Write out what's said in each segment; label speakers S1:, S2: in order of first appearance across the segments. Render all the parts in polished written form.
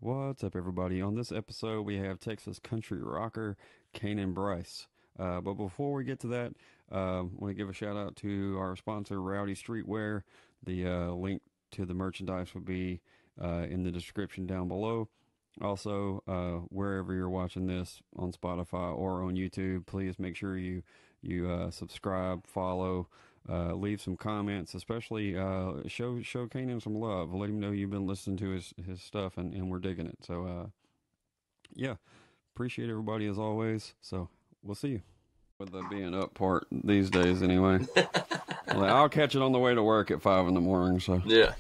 S1: What's up, everybody? On this episode, we have Texas country rocker Canaan Bryce. But before we get to that, I want to give a shout out to our sponsor, Rowdy Streetwear. The link to the merchandise will be in the description down below. Also, wherever you're watching this on Spotify or on YouTube, please make sure you subscribe, follow, leave some comments, especially show Canaan some love. Let him know you've been listening to his stuff and we're digging it. So yeah, appreciate everybody as always. So we'll see you. With the being up part these days anyway. I'll catch it on the way to work at 5 in the morning. So
S2: yeah,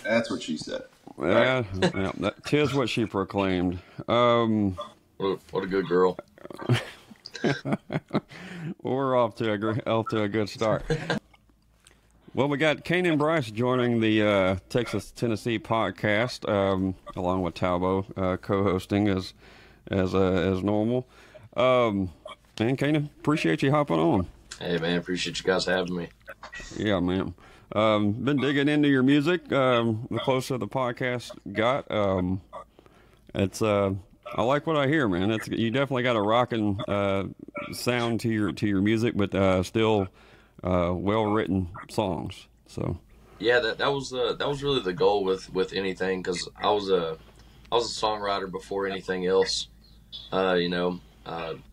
S3: that's what she said.
S1: Yeah, yeah, 'tis what she proclaimed.
S2: What a good girl.
S1: We're off to a good start. Well, we got Canaan Bryce joining the Texas Tennessee podcast, along with Talbo co-hosting as normal. And Canaan, appreciate you hopping on.
S2: Hey man, appreciate you guys having me.
S1: Yeah, man. Been digging into your music. The closer the podcast got, it's I like what I hear, man. You definitely got a rocking sound to your music, but still well written songs. So
S2: yeah, that was really the goal with anything, because I was a songwriter before anything else. I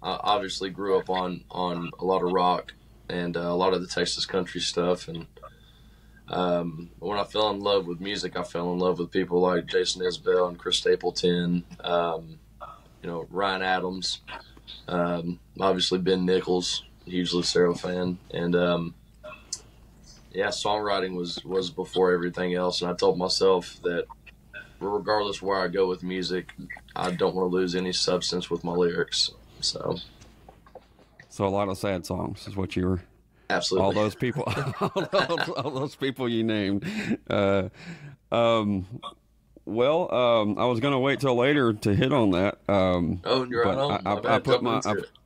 S2: obviously grew up on a lot of rock and a lot of the Texas country stuff, and when I fell in love with music, I fell in love with people like Jason Isbell and Chris Stapleton, Ryan Adams, obviously Ben Nichols, huge Lucero fan, and songwriting was before everything else. And I told myself that regardless where I go with music, I don't want to lose any substance with my lyrics. So
S1: a lot of sad songs is what you were.
S2: Absolutely.
S1: All those people, all those people you named. I was gonna wait till later to hit on that.
S2: You're right on.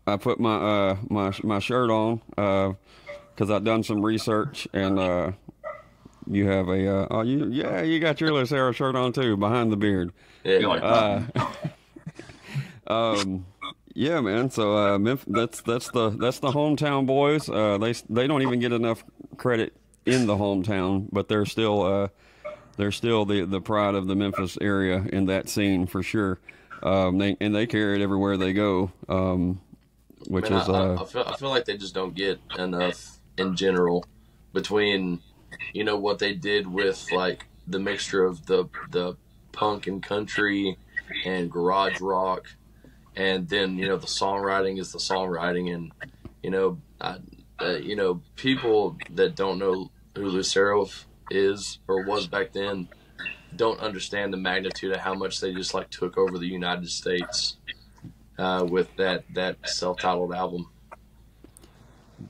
S1: I put my shirt on because I've done some research, and you have you got your Lucero shirt on too, behind the beard.
S2: Yeah.
S1: Yeah, man. So that's the hometown boys. They don't even get enough credit in the hometown, but they're still the pride of the Memphis area in that scene for sure. They carry it everywhere they go. I
S2: feel like they just don't get enough in general, between what they did with like the mixture of the punk and country and garage rock. And then, the songwriting is the songwriting. And, people that don't know who Lucero is or was back then don't understand the magnitude of how much they just like took over the United States with that self-titled album.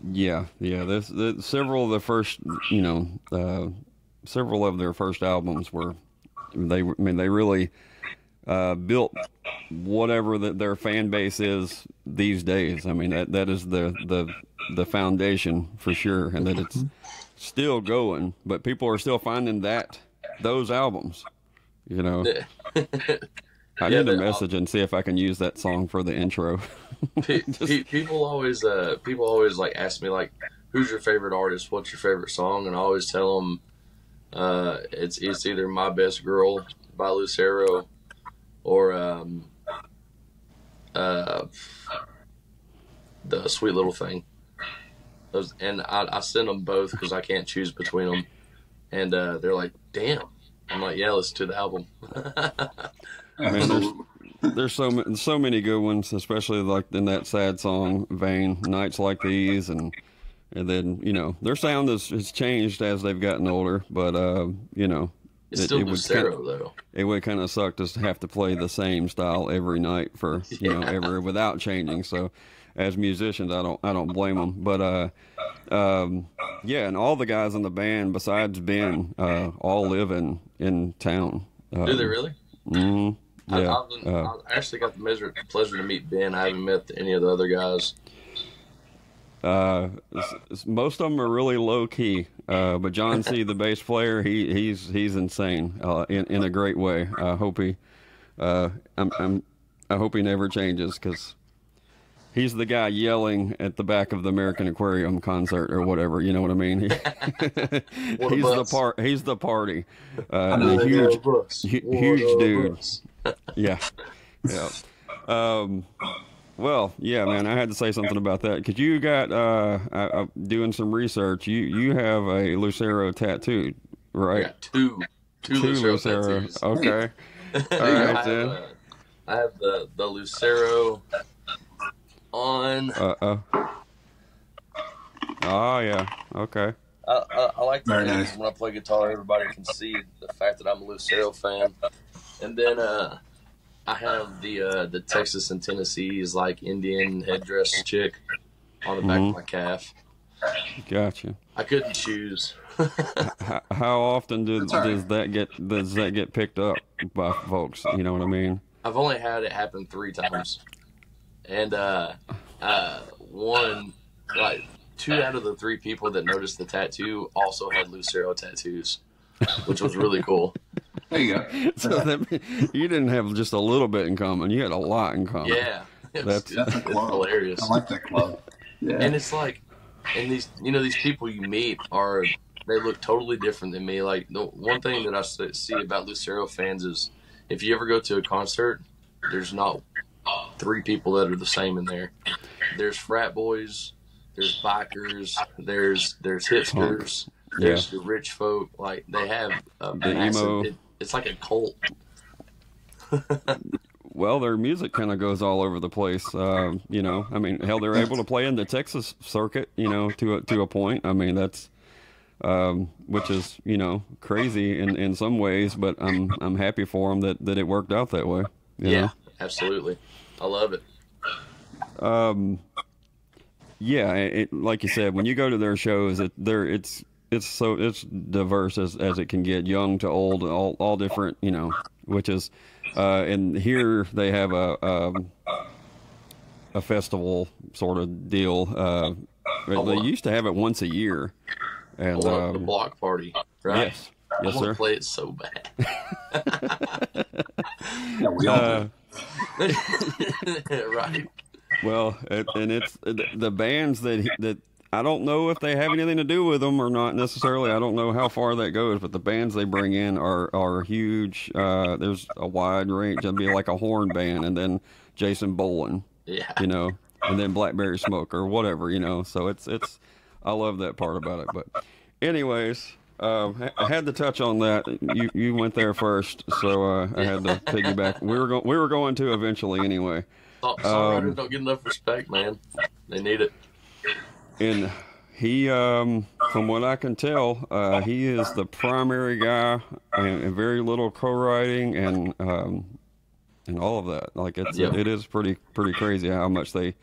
S1: Yeah. There's several of the first, several of their first albums were, they really built whatever their fan base is these days. I mean, that is the foundation for sure, and that it's still going, but people are still finding those albums, I need to message and see if I can use that song for the intro.
S2: People always like ask me, like, who's your favorite artist, what's your favorite song, and I always tell them it's either My Best Girl by Lucero or the Sweet Little Thing. And I send them both because I can't choose between them. And they're like, damn. I'm like, yeah, listen to the album.
S1: I mean, there's so many good ones, especially like in that sad song vein, Nights Like These, and then, their sound has changed as they've gotten older, but,
S2: It's still Lucero, though.
S1: It would kind of suck to have to play the same style every night for ever without changing. So, as musicians, I don't blame them. But and all the guys in the band besides Ben all live in town.
S2: Do they really?
S1: Mm-hmm. Yeah.
S2: I actually got the pleasure to meet Ben. I haven't met any of the other guys.
S1: Most of them are really low key, but John C, the bass player, he's insane in a great way. I hope I hope he never changes because he's the guy yelling at the back of the American Aquarium concert or whatever. You know what I mean? He's the party. The huge dude. Yeah, yeah. Well, yeah, man. I had to say something about that because you got doing some research. You have a Lucero tattoo, right?
S2: Yeah, two Lucero tattoos.
S1: Okay. All right, then.
S2: I have the Lucero on.
S1: Oh yeah. Okay.
S2: I like to
S3: Very
S2: think
S3: nice.
S2: when I play guitar, everybody can see the fact that I'm a Lucero fan. And then I have the Texas and Tennessee's like Indian headdress chick on the back of my calf.
S1: Gotcha.
S2: I couldn't choose.
S1: How often does
S3: right.
S1: that get picked up by folks? You know what I mean?
S2: I've only had it happen 3 times, and one, like 2 out of the 3 people that noticed the tattoo also had Lucero tattoos, which was really cool.
S3: There you go.
S1: So you didn't have just a little bit in common; you had a lot in common.
S2: Yeah,
S3: That's a club.
S2: hilarious.
S3: I like that club. Yeah.
S2: And it's like, and these people you meet they look totally different than me. Like the one thing that I see about Lucero fans is, if you ever go to a concert, there's not 3 people that are the same in there. There's frat boys, there's bikers, there's hipsters, there's the rich folk. Like they have
S1: The emo.
S2: It's like a cult.
S1: Well, their music kind of goes all over the place. You know, I mean, hell, they're able to play in the Texas circuit. You know, to a point. I mean, that's which is crazy in some ways, but I'm happy for them that it worked out that way. You know?
S2: Absolutely. I love it.
S1: Yeah, like you said, when you go to their shows, it's diverse as it can get, young to old, all different, which is, and here they have a festival sort of deal. They used to have it once a year, and
S2: the block party, right?
S1: Yes,
S2: I want
S1: sir.
S2: to play it so bad.
S3: Yeah, we all do.
S2: Right.
S1: Well, and it's the bands that I don't know if they have anything to do with them or not necessarily. I don't know how far that goes, but the bands they bring in are huge. There's a wide range. It'd be like a horn band, and then Jason Boland,
S2: Yeah.
S1: And then Blackberry Smoke or whatever, So it's I love that part about it. But anyways, I had to touch on that. You went there first, so I had to piggyback. We were going to eventually anyway.
S2: Songwriters don't get enough respect, man. They need it.
S1: And he, from what I can tell, he is the primary guy, and very little co-writing and all of that. Like it is pretty crazy how much they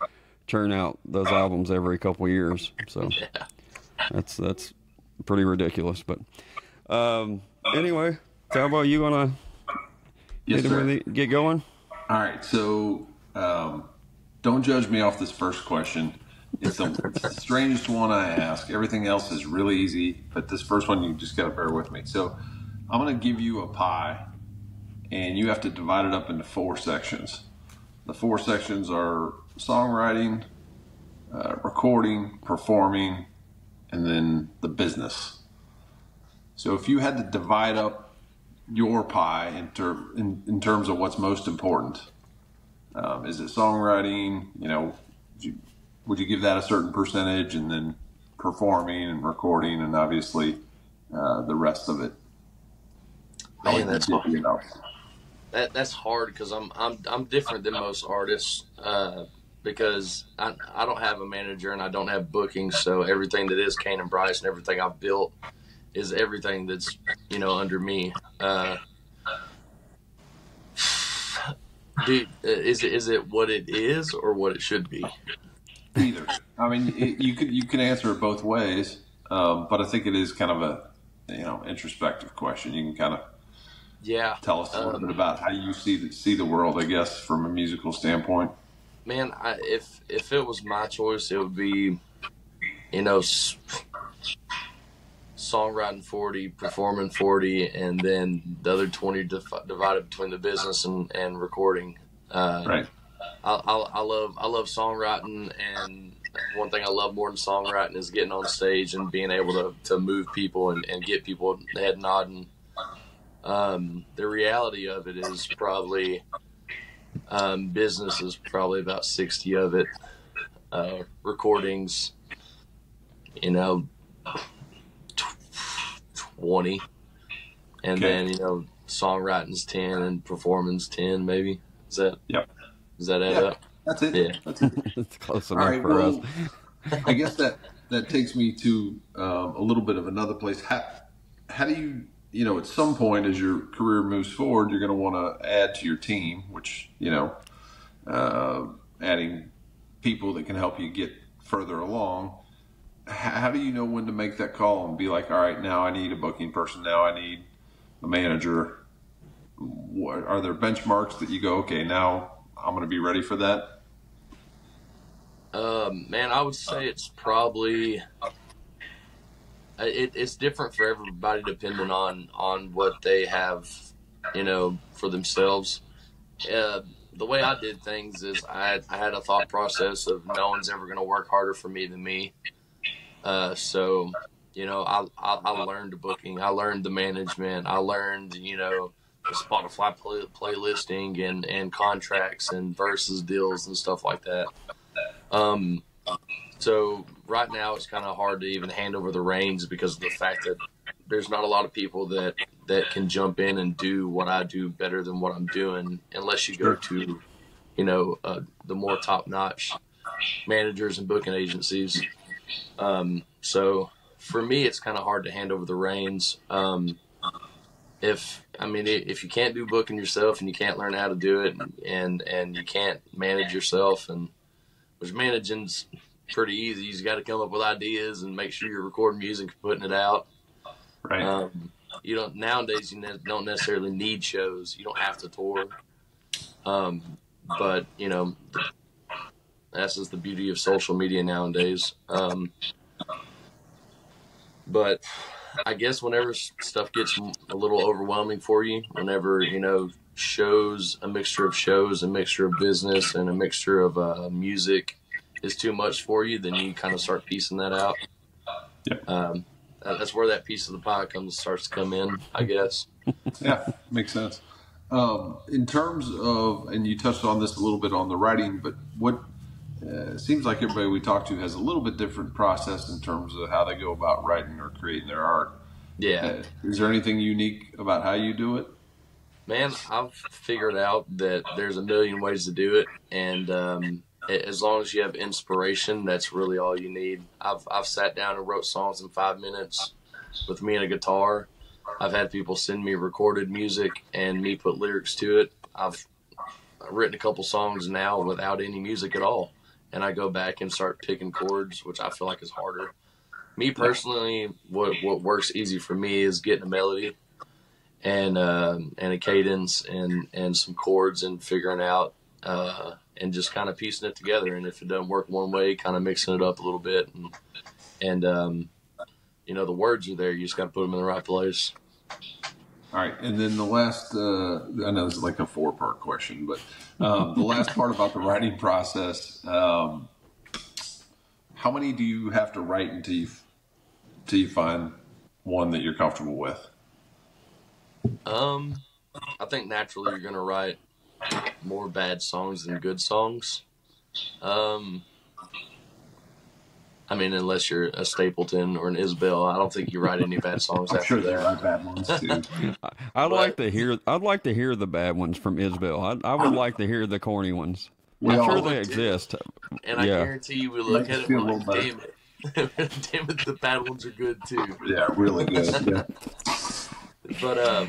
S1: churn out those albums every couple of years. So that's pretty ridiculous. But anyway, Talbo, you gonna get going?
S3: All right, so don't judge me off this first question. It's the strangest one I ask. Everything else is really easy, but this first one, you just got to bear with me. So I'm going to give you a pie, and you have to divide it up into 4 sections. The 4 sections are songwriting, recording, performing, and then the business. So if you had to divide up your pie in terms of what's most important, is it songwriting? Would you give that a certain percentage, and then performing and recording, and obviously the rest of it?
S2: Man, that's hard. That's hard because I'm different than most artists because I don't have a manager and I don't have bookings, so everything that is Canaan Bryce and everything I've built is everything that's under me. Dude, is it what it is or what it should be?
S3: Either. I mean, you can answer it both ways, but I think it is kind of a introspective question. You can kind of tell us a little bit about how you see the world, I guess, from a musical standpoint.
S2: Man, if it was my choice, it would be songwriting 40, performing 40, and then the other 20 divided between the business and recording.
S3: Right.
S2: I love songwriting, and one thing I love more than songwriting is getting on stage and being able to move people and get people head nodding. The reality of it is probably business is probably about 60 of it. Recordings, 20, and
S3: Okay.
S2: then songwriting's 10 and performing's 10 maybe.
S3: Yep.
S2: Does that add
S3: Yeah.
S2: up?
S3: That's it.
S2: Yeah.
S3: That's it.
S1: It's close
S3: All
S1: enough
S3: right.
S1: for us.
S3: Well, I guess that takes me to a little bit of another place. How do you, at some point as your career moves forward, you're going to want to add to your team, which, adding people that can help you get further along. How do you know when to make that call and be like, all right, now I need a booking person, now I need a manager? Are there benchmarks that you go, okay, now I'm going to be ready for that?
S2: Man, I would say it's probably it's different for everybody depending on what they have, for themselves. The way I did things is I had a thought process of no one's ever going to work harder for me than me. So, I learned the booking, I learned the management, I learned, the Spotify playlisting and contracts and versus deals and stuff like that. So right now it's kind of hard to even hand over the reins because of the fact that there's not a lot of people that can jump in and do what I do better than what I'm doing unless you go to, the more top-notch managers and booking agencies. So for me, it's kind of hard to hand over the reins. If you can't do booking yourself and you can't learn how to do it and you can't manage yourself, and which managing's pretty easy. You just got to come up with ideas and make sure you're recording music and putting it out.
S3: Right.
S2: Nowadays you don't necessarily need shows. You don't have to tour. But that's just the beauty of social media nowadays. But I guess whenever stuff gets a little overwhelming for you, whenever, shows, a mixture of shows, a mixture of business, and a mixture of music is too much for you, then you kind of start piecing that out.
S3: Yep.
S2: That's where that piece of the pie starts to come in, I guess.
S3: Yeah, makes sense. In terms of, and you touched on this a little bit on the writing, but what seems like everybody we talk to has a little bit different process in terms of how they go about writing or creating their art.
S2: Yeah.
S3: Is there anything unique about how you do it?
S2: Man, I've figured out that there's a million ways to do it, and as long as you have inspiration, that's really all you need. I've sat down and wrote songs in 5 minutes with me and a guitar. I've had people send me recorded music and me put lyrics to it. I've written a couple songs now without any music at all, and I go back and start picking chords, which I feel like is harder. Me personally, what works easy for me is getting a melody and a cadence and some chords and figuring out and just kind of piecing it together. And if it doesn't work one way, kind of mixing it up a little bit. And the words are there. You just got to put them in the right place.
S3: All right. And then the last, I know this is like a 4-part question, but the last part about the writing process, how many do you have to write until you find one that you're comfortable with?
S2: I think naturally you're going to write more bad songs than good songs. Unless you're a Stapleton or an Isbell, I don't think you write any bad songs
S3: I'm
S2: after
S3: sure they
S2: that.
S3: write bad ones too.
S1: I'd like to hear the bad ones from Isbell. I would like to hear the corny ones.
S3: We
S1: I'm
S3: all
S1: sure
S3: would
S1: they
S2: too.
S1: exist.
S2: And I guarantee you, we look at it
S3: feel
S2: and
S3: a
S2: we're like,
S3: little
S2: damn it. Damn it, the bad ones are good too.
S3: Yeah, really good. Yeah.
S2: But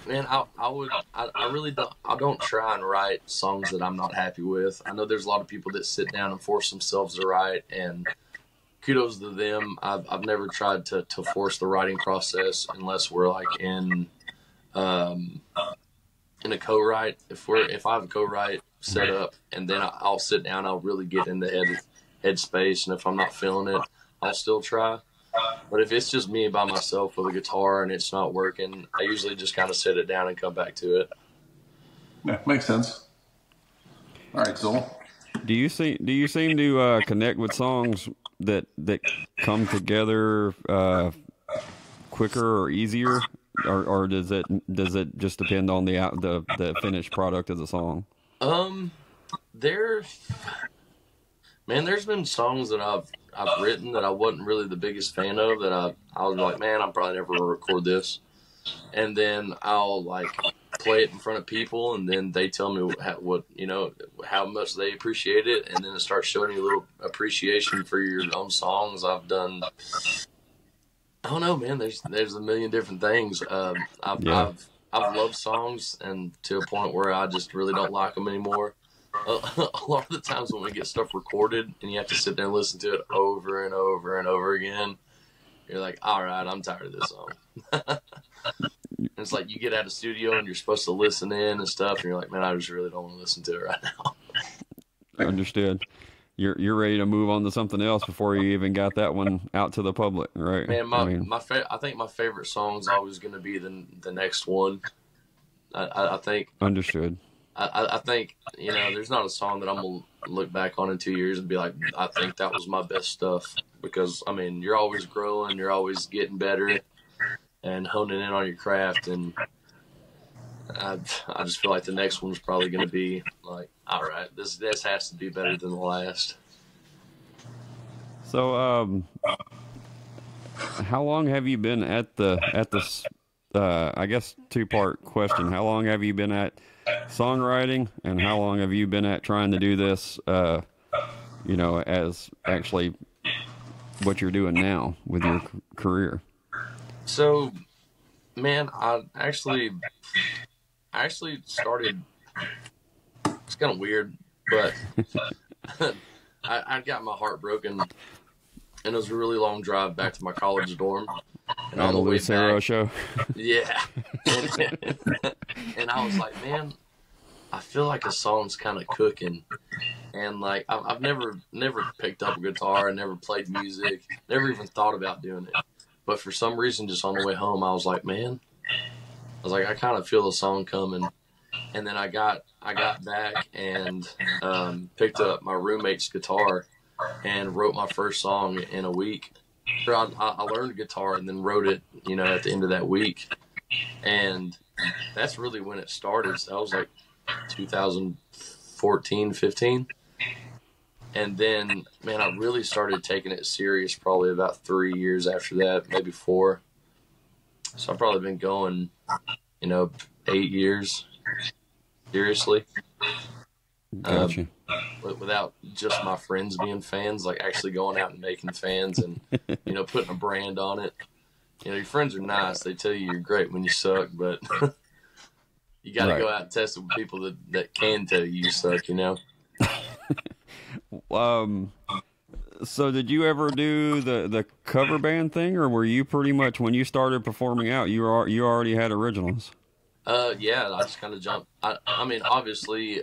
S2: man, I really don't try and write songs that I'm not happy with. I know there's a lot of people that sit down and force themselves to write, and kudos to them. I've never tried to force the writing process unless we're like in a co-write. If I have a co-write set up, and then I'll sit down, I'll really get in the head space, and if I'm not feeling it, I'll still try. But if it's just me by myself with a guitar and it's not working, I usually just kind of sit it down and come back to it.
S3: Yeah, makes sense. All right, Soule.
S1: Do you seem to connect with songs that come together quicker or easier, or does it just depend on the finished product of the song?
S2: There, man, there's been songs that I've written that I wasn't really the biggest fan of, that I was like, man, I'm probably never gonna record this, and then I'll like play it in front of people, and then they tell me how much they appreciate it, and then it starts showing you a little appreciation for your own songs. I've done, I don't know, man. There's a million different things. I've loved songs, and to a point where I just really don't like them anymore. A lot of the times when we get stuff recorded and you have to sit there and listen to it over and over and over again, you're like, all right, I'm tired of this song. And it's like you get out of the studio and you're supposed to listen in and stuff, and you're like, man, I just really don't want to listen to it right now.
S1: Understood. You're ready to move on to something else before you even got that one out to the public, right?
S2: Man, I think my favorite song is always going to be the next one. I think.
S1: Understood.
S2: I think, there's not a song that I'm going to look back on in 2 years and be like, I think that was my best stuff. Because, I mean, you're always growing, you're always getting better and honing in on your craft. And I just feel like the next one's probably going to be like, all right, this has to be better than the last.
S1: So, how long have you been at this, I guess 2-part question. How long have you been at songwriting, and how long have you been at trying to do this, as actually what you're doing now with your career?
S2: So, man, I actually started, it's kind of weird, but I got my heart broken, and it was a really long drive back to my college dorm. And
S1: on the Lucero show.
S2: Yeah. And I was like, man, I feel like a song's kind of cooking. And like, I've never picked up a guitar, and never played music, never even thought about doing it. But for some reason, just on the way home, I was like, I kind of feel a song coming. And then I got back and picked up my roommate's guitar and wrote my first song in a week. I learned guitar and then wrote it, at the end of that week. And that's really when it started. So that was like 2014, 15. And then, man, I really started taking it serious probably about 3 years after that, maybe 4. So I've probably been going, 8 years, seriously.
S1: Gotcha.
S2: Without just my friends being fans, like actually going out and making fans and, putting a brand on it. Your friends are nice. They tell you you're great when you suck, but you got to go out and test it with people that can tell you suck,
S1: So did you ever do the cover band thing, or were you pretty much, when you started performing out, you already had originals?
S2: Yeah, I just kind of jumped. I mean, obviously,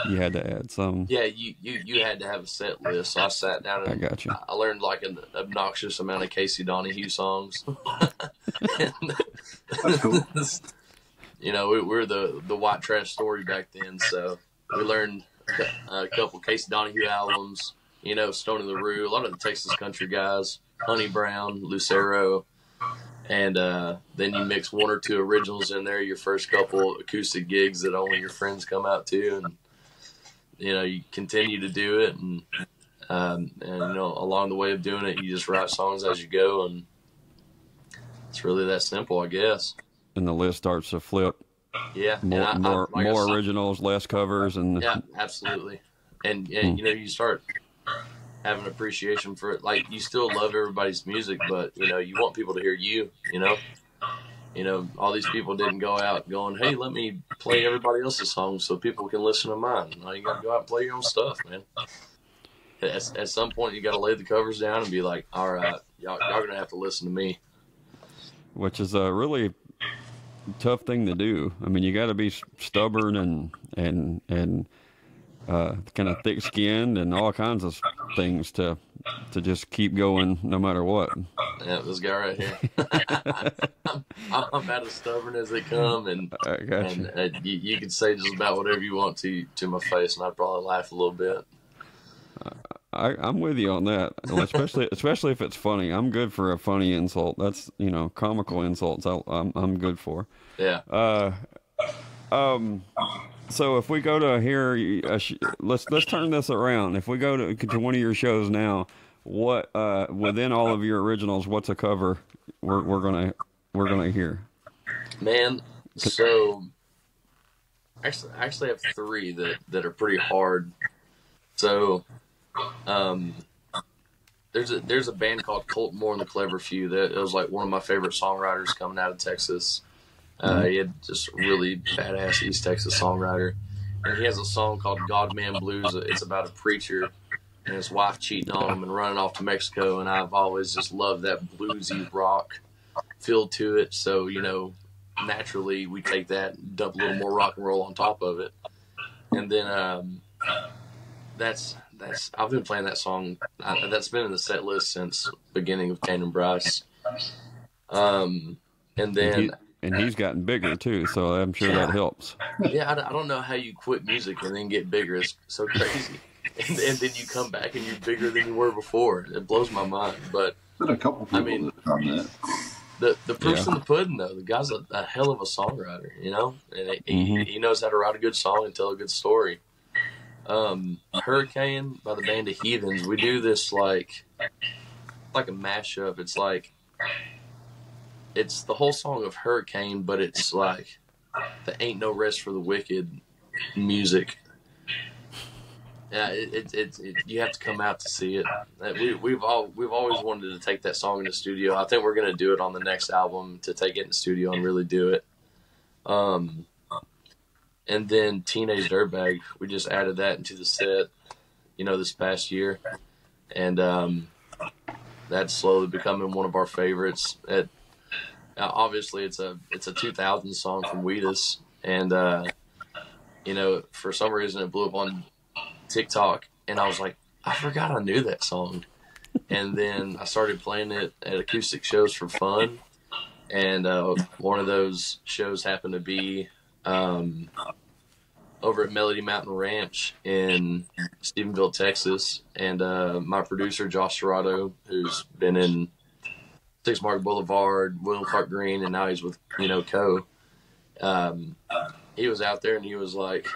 S1: you had to add some.
S2: Yeah, you had to have a set list. So I sat down and
S1: I got you.
S2: I learned like an obnoxious amount of Casey Donahue songs.
S3: That's cool.
S2: We were the White Trash Story back then, so we learned a couple Casey Donahue albums. Stone and the Rue, a lot of the Texas country guys, Honey Brown, Lucero. And then you mix 1 or 2 originals in there, your first couple acoustic gigs that only your friends come out to, and you continue to do it, and along the way of doing it, you just write songs as you go, and it's really that simple, I guess.
S1: And the list starts to flip.
S2: Yeah,
S1: more originals, less covers, and
S2: yeah, absolutely. And you start having appreciation for it. Like, you still love everybody's music, but you want people to hear you. All these people didn't go out going, hey, let me play everybody else's songs so people can listen to mine. No, you gotta go out and play your own stuff, man. At some point, you gotta lay the covers down and be like, all right, y'all gonna have to listen to me.
S1: Which is a really tough thing to do. I mean, you got to be stubborn and kind of thick-skinned and all kinds of things to just keep going no matter what.
S2: Yeah, this guy right here. I'm about as stubborn as they come, and
S1: I got you.
S2: you can say just about whatever you want to my face, and I'd probably laugh a little bit.
S1: I'm with you on that, especially if it's funny. I'm good for a funny insult. That's comical insults. I'm good for.
S2: Yeah.
S1: So if we go to here, let's turn this around. If we go to one of your shows now, what within all of your originals, what's a cover we're gonna hear?
S2: Man, so I actually have three that are pretty hard. So, there's a band called Colt Moore and the Clever Few that it was like one of my favorite songwriters coming out of Texas. He had just really badass East Texas songwriter, and he has a song called God Man Blues. It's about a preacher and his wife cheating on him and running off to Mexico, and I've always just loved that bluesy rock feel to it. So, naturally we take that and dump a little more rock and roll on top of it. And then that's I've been playing that song. That's been in the set list since beginning of Canaan Bryce. And then...
S1: And he's gotten bigger too, so I'm sure that helps.
S2: Yeah, I don't know how you quit music and then get bigger. It's so crazy. And then you come back and you're bigger than you were before. It blows my mind. But
S3: Been a couple people that have done that.
S2: The proof's in the pudding, though. The guy's a hell of a songwriter, and he knows how to write a good song and tell a good story. Hurricane by the band of Heathens, we do this like a mashup. It's the whole song of Hurricane, but it's like the Ain't No Rest for the Wicked music. Yeah, you have to come out to see it. We've always wanted to take that song in the studio. I think we're gonna do it on the next album, to take it in the studio and really do it. And then Teenage Dirtbag, we just added that into the set, this past year, and that's slowly becoming one of our favorites. Obviously, it's a 2000 song from Wheatus, and for some reason it blew up on TikTok, and I was like, I forgot I knew that song. And then I started playing it at acoustic shows for fun, and one of those shows happened to be over at Melody Mountain Ranch in Stephenville, Texas, and my producer Josh Serrato, who's been in Six Mark Boulevard, William Clark Green, and now he's with Co. He was out there and he was like,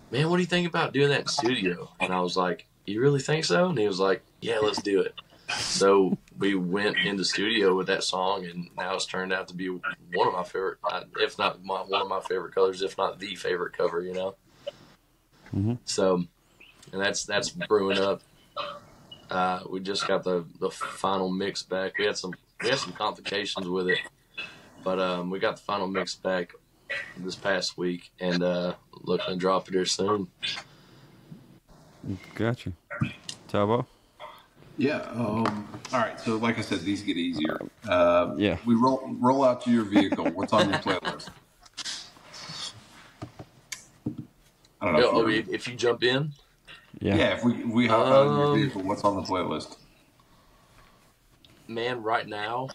S2: man, what do you think about doing that in studio? And I was like, you really think so? And he was like, yeah, let's do it. So we went in the studio with that song, and now it's turned out to be one of my favorite, if not one of my favorite colors, if not the favorite cover,
S1: Mm-hmm.
S2: So, and that's brewing up. We just got the final mix back. We had some complications with it, but we got the final mix back this past week, and looking to drop it here soon.
S1: Gotcha. Talbo?
S3: Yeah. All right. So, like I said, these get easier.
S1: Yeah.
S3: We roll out to your vehicle. What's on your playlist? I don't know.
S2: If you jump in.
S3: Yeah. If we hop out of your vehicle, what's on the playlist?
S2: Man, right now,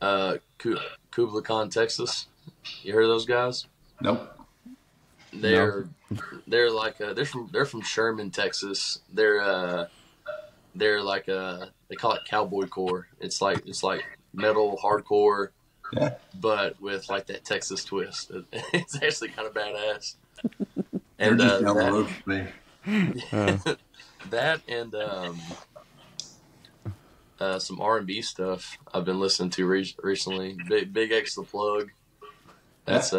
S2: Kubla Khan, Texas. You heard of those guys?
S3: Nope.
S2: They're like they're from Sherman, Texas. They're like they call it cowboy core. It's like metal hardcore,
S3: yeah,
S2: but with like that Texas twist. It's actually kind of badass. And
S3: just down the road for me.
S2: That and some R&B stuff I've been listening to recently. Big X the Plug. That's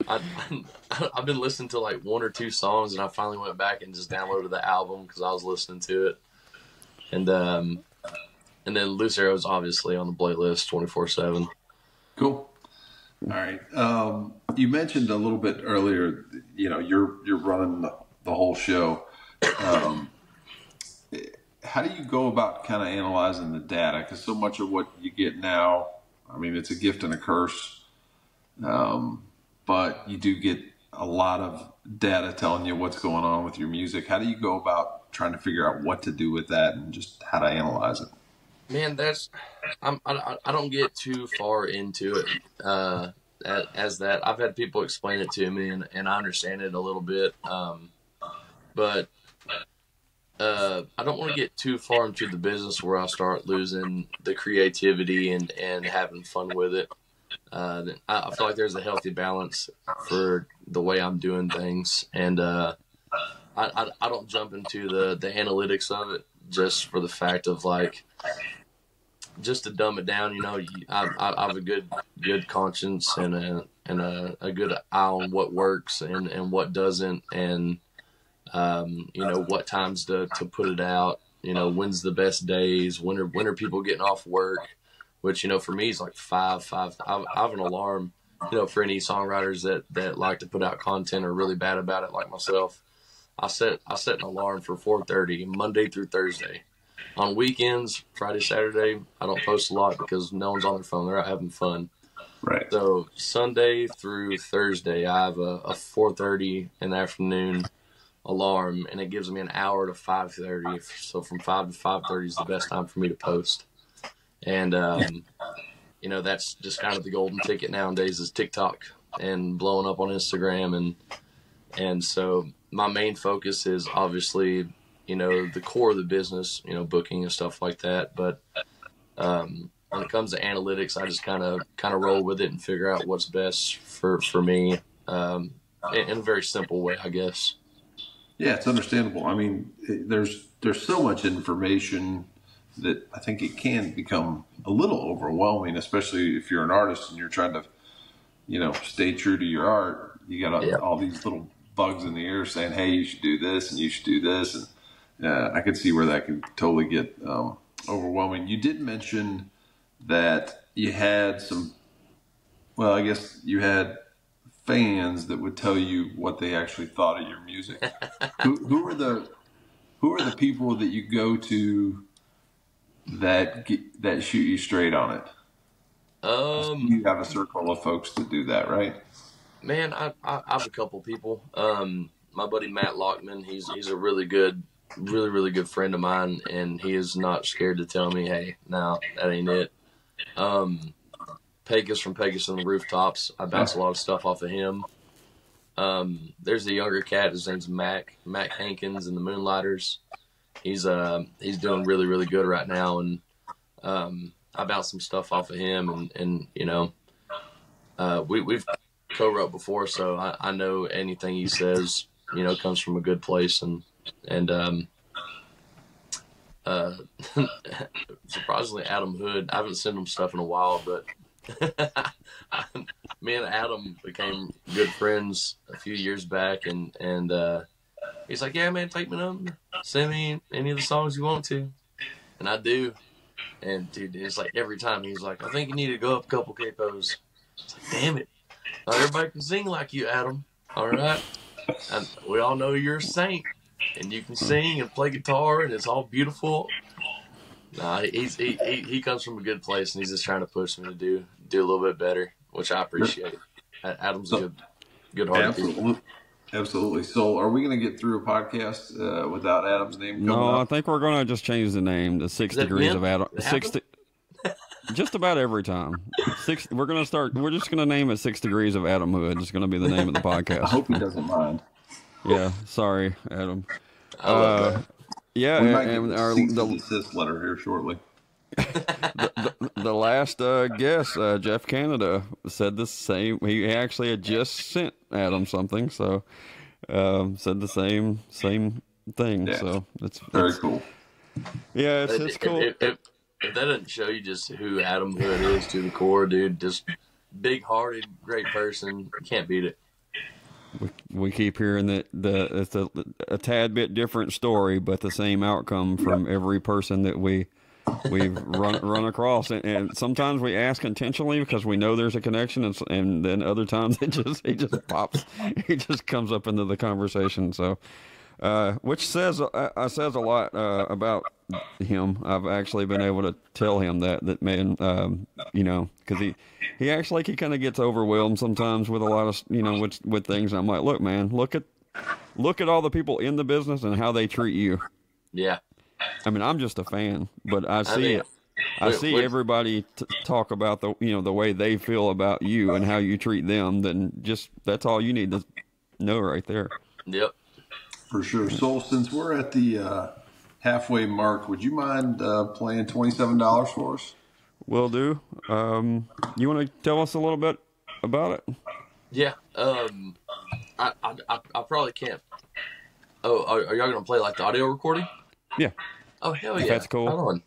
S2: I've been listening to like one or two songs, and I finally went back and just downloaded the album because I was listening to it. And then Lucero's obviously on the playlist 24/7.
S3: Cool. All right. You mentioned a little bit earlier, you're running the whole show. How do you go about kind of analyzing the data? Because so much of what you get now, I mean, it's a gift and a curse. But you do get a lot of data telling you what's going on with your music. How do you go about trying to figure out what to do with that and just how to analyze it?
S2: Man, I don't get too far into it as that. I've had people explain it to me, and I understand it a little bit, but I don't want to get too far into the business where I start losing the creativity and having fun with it. I feel like there's a healthy balance for the way I'm doing things, and I don't jump into the analytics of it just for the fact of like, just to dumb it down. You know, I have a good conscience and a good eye on what works and what doesn't, and you know, what times to put it out. You know, when's the best days? When are people getting off work? Which, you know, for me is like five. I have an alarm, you know, for any songwriters that like to put out content or really bad about it like myself. I set an alarm for 4:30 Monday through Thursday. On weekends, Friday, Saturday, I don't post a lot because no one's on their phone. They're out having fun.
S3: Right.
S2: So Sunday through Thursday, I have a 4:30 in the afternoon alarm, and it gives me an hour to 5:30. So from 5 to 5:30 is the best time for me to post. And, you know, that's just kind of the golden ticket nowadays is TikTok and blowing up on Instagram. And so my main focus is obviously, you know, the core of the business, you know, booking and stuff like that. But when it comes to analytics, I just kind of roll with it and figure out what's best for me in a very simple way, I guess.
S3: Yeah, it's understandable. I mean, there's so much information that I think it can become a little overwhelming, especially if you're an artist and you're trying to, you know, stay true to your art. You got all these little bugs in the ear saying, hey, you should do this and you should do this. And I could see where that can totally get overwhelming. You did mention that you had I guess you had fans that would tell you what they actually thought of your music. who are the people that you go to that shoot you straight on it? You have a circle of folks that do that, right?
S2: Man, I have a couple people. My buddy Matt Lockman, he's a really good friend of mine, and he is not scared to tell me, hey, no, that ain't it. Pegasus from Pegasus on the Rooftops, I bounce a lot of stuff off of him. There's a younger cat, his name's Mac Hankins in the Moonlighters. He's doing really, really good right now, and I bounce some stuff off of him, and you know, we've co-wrote before, so I know anything he says, you know, comes from a good place, and surprisingly, Adam Hood, I haven't sent him stuff in a while, but me and Adam became good friends a few years back, and he's like, yeah, man, take my number, send me any of the songs you want to, and I do. And dude, it's like every time he's like, I think you need to go up a couple capos. It's like, damn it, not everybody can sing like you, Adam. All right, and we all know you're a saint, and you can sing and play guitar, and it's all beautiful. Nah, he comes from a good place, and he's just trying to push me to do a little bit better, which I appreciate. Adam's a good heart.
S3: Absolutely. So, are we going to get through a podcast without Adam's name coming
S1: No,
S3: up?
S1: I think we're going to just change the name to 6 Degrees of Adam. Just about every time. We're just going to name it 6 Degrees of Adam Hood. It's going to be the name of the podcast.
S3: I hope he doesn't mind.
S1: Yeah, sorry, Adam.
S2: I love that.
S1: Yeah,
S3: We might get
S1: and
S3: a desist letter here shortly.
S1: the last guest, Jeff Canada, said the same. He actually had just sent Adam something, so said the same thing.
S3: Yeah.
S1: So
S3: it's very cool.
S1: Yeah, it's cool.
S2: If that doesn't show you just who Adam Hood is to the core, dude, just big-hearted, great person, can't beat it.
S1: We keep hearing that it's a tad bit different story, but the same outcome from every person that we've run across, and sometimes we ask intentionally because we know there's a connection, and then other times he just pops, he just comes up into the conversation. So, which says a lot about him. I've actually been able to tell him that man, you know, because he acts like he kind of gets overwhelmed sometimes with a lot of, you know, with things. And I'm like, look, man, look at all the people in the business and how they treat you.
S2: Yeah.
S1: I mean, I'm just a fan, but I see it. I see everybody talk about the, you know, the way they feel about you and how you treat them. Then just that's all you need to know right there.
S2: Yep.
S3: For sure. Soul, since we're at the halfway mark, would you mind playing $27 for us?
S1: Will do. You want to tell us a little bit about it?
S2: Yeah. I probably can't. Oh, are y'all gonna play like the audio recording?
S1: Yeah.
S2: Oh hell yeah!
S1: That's cool.
S2: Hold on.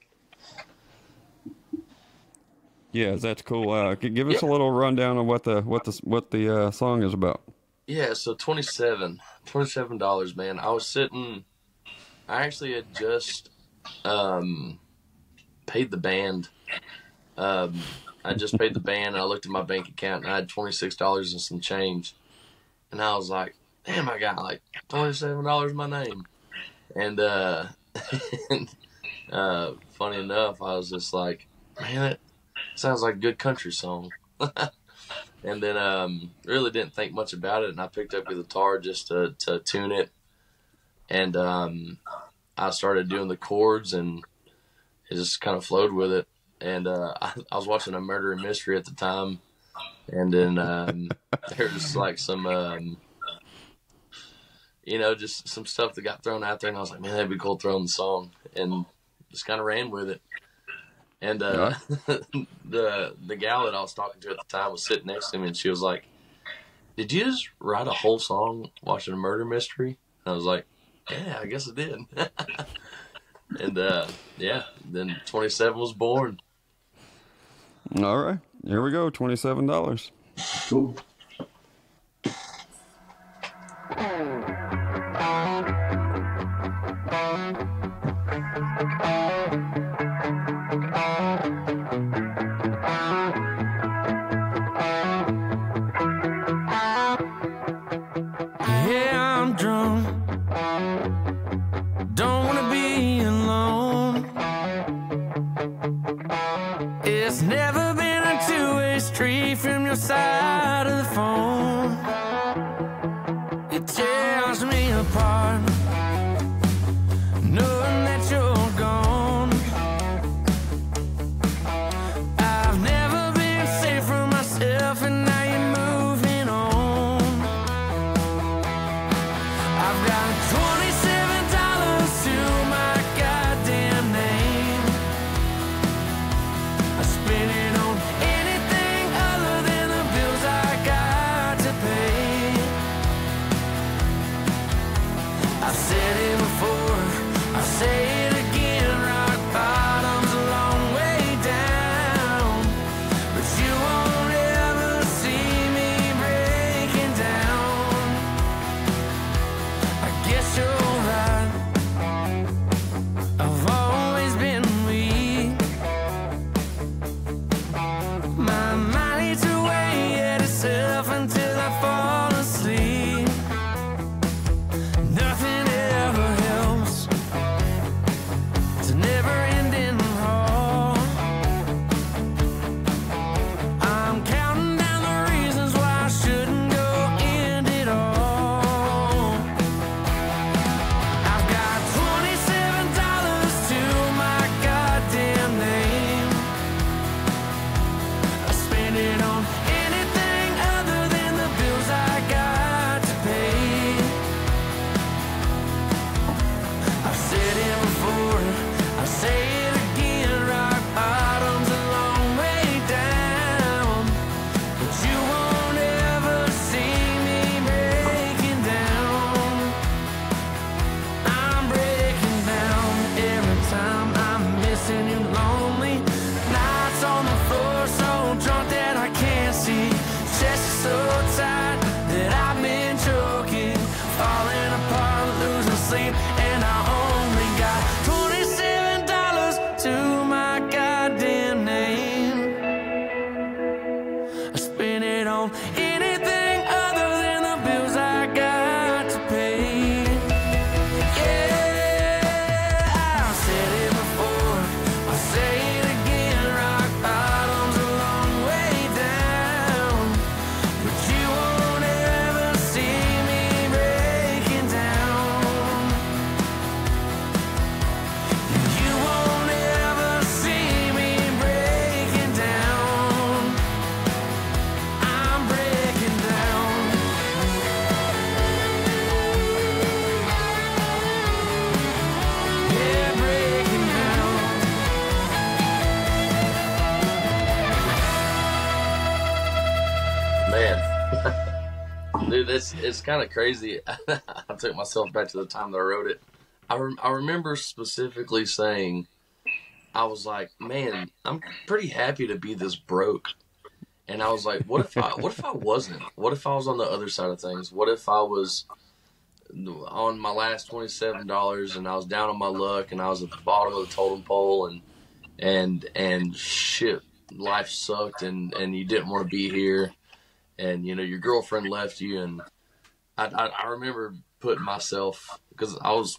S1: Yeah, that's cool. Give us a little rundown of what the song is about.
S2: Yeah, so $27, man. I actually had just paid the band. I just paid the band, and I looked at my bank account, and I had $26 and some change. And I was like, damn, I got like $27 in my name. And funny enough, I was just like, man, it sounds like a good country song. And then really didn't think much about it, and I picked up a guitar just to tune it. And I started doing the chords, and it just kind of flowed with it. And I was watching a murder and mystery at the time, and then there was like some, you know, just some stuff that got thrown out there, and I was like, man, that'd be cool throwing the song, and just kind of ran with it. And the gal that I was talking to at the time was sitting next to me, and she was like, did you just write a whole song watching a murder mystery? And I was like, yeah, I guess I did. And yeah, then 27 was born.
S1: All right, here we go. $27.
S3: Cool.
S4: Yeah, I'm drunk. Don't wanna be alone. It's never been a two-way street from your side of the
S2: Dude, it's kind of crazy. I took myself back to the time that I wrote it. I remember specifically saying, I was like, man, I'm pretty happy to be this broke. And I was like, what if I wasn't? What if I was on the other side of things? What if I was on my last $27 and I was down on my luck and I was at the bottom of the totem pole and shit, life sucked and you didn't want to be here and your girlfriend left you, and I remember putting myself, because I was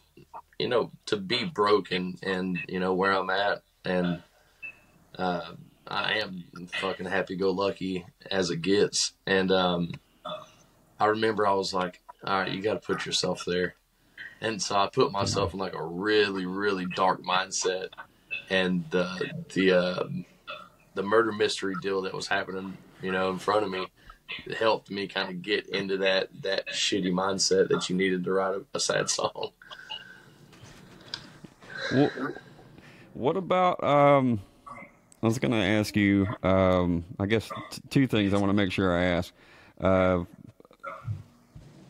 S2: to be broken and where I'm at, and I am fucking happy-go-lucky as it gets. And I remember I was like, all right, you got to put yourself there. And so I put myself in like a really, really dark mindset. And the murder mystery deal that was happening, in front of me, helped me kind of get into that shitty mindset that you needed to write a sad song.
S1: Well, what about I was going to ask you, I guess two things I want to make sure I ask.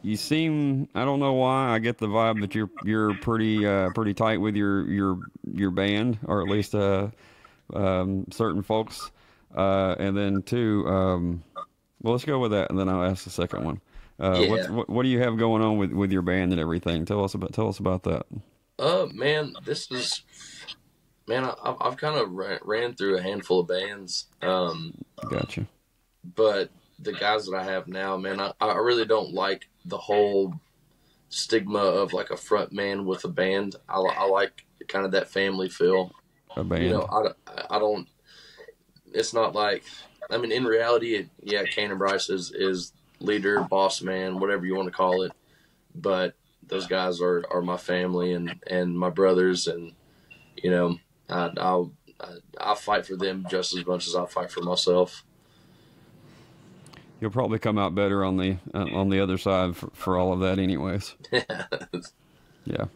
S1: You seem, I don't know why, I get the vibe that you're pretty tight with your band, or at least certain folks. And then two, well, let's go with that, and then I'll ask the second one.
S2: Yeah.
S1: What do you have going on with your band and everything? Tell us about that.
S2: Man, I've kind of ran through a handful of bands.
S1: Gotcha.
S2: But the guys that I have now, man, I really don't like the whole stigma of like a front man with a band. I like kind of that family feel.
S1: A band.
S2: I don't. It's not like. I mean, in reality, Canaan and Bryce is leader, boss man, whatever you want to call it. But those guys are my family and my brothers, and I'll fight for them just as much as I fight for myself.
S1: You'll probably come out better on the other side for all of that, anyways. Yeah.